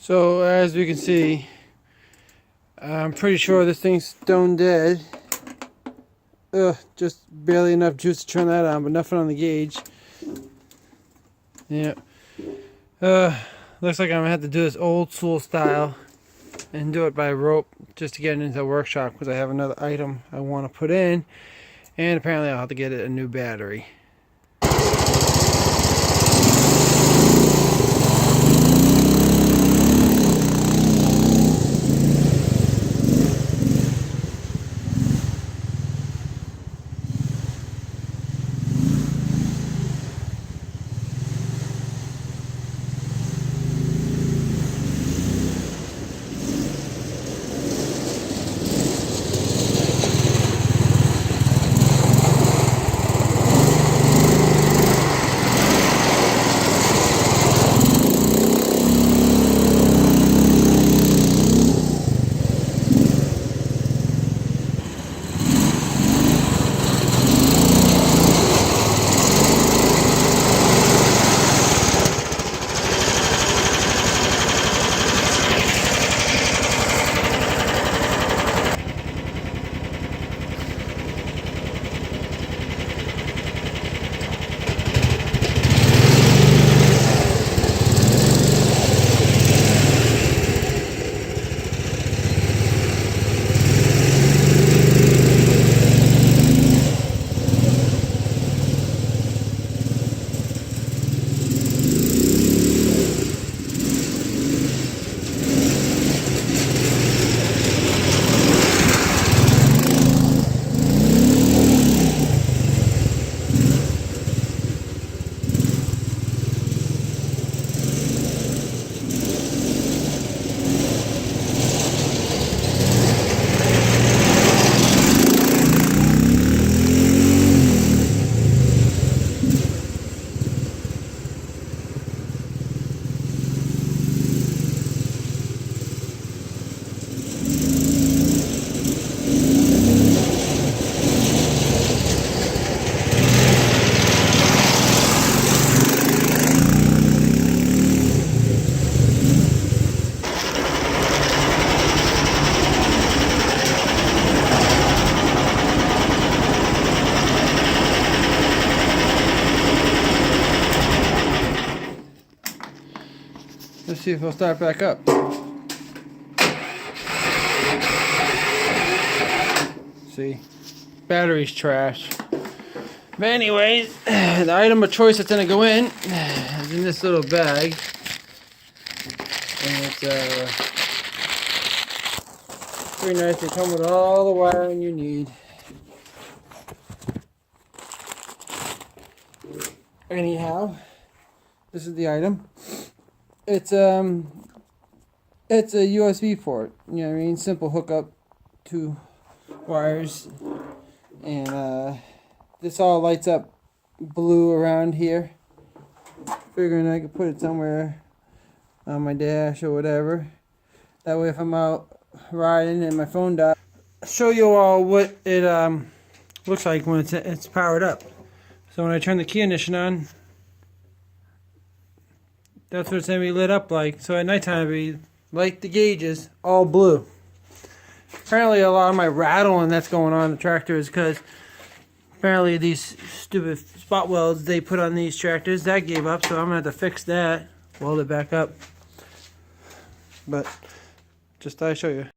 So as we can see, I'm pretty sure this thing's stone dead. Just barely enough juice to turn that on, but nothing on the gauge. Yeah. Looks like I'm gonna have to do this old school style and do it by rope just to get it into the workshop, because I have another item I want to put in, and apparently I'll have to get it a new battery. Let's see if it'll start back up. See, battery's trash. But anyways, the item of choice that's gonna go in is in this little bag, and it's pretty nice. They come with all the wiring you need. Anyhow, this is the item. It's a USB port, you know what I mean? Simple hookup, 2 wires, and this all lights up blue around here. Figuring I could put it somewhere on my dash or whatever. That way if I'm out riding and my phone dies, I'll show you all what it looks like when it's powered up. So when I turn the key ignition on, that's what it's going to be lit up like. So at nighttime, it'll be like the gauges, all blue. Apparently a lot of my rattling that's going on in the tractor is because apparently these stupid spot welds they put on these tractors, that gave up. So I'm going to have to fix that, weld it back up. But just thought I'd show you.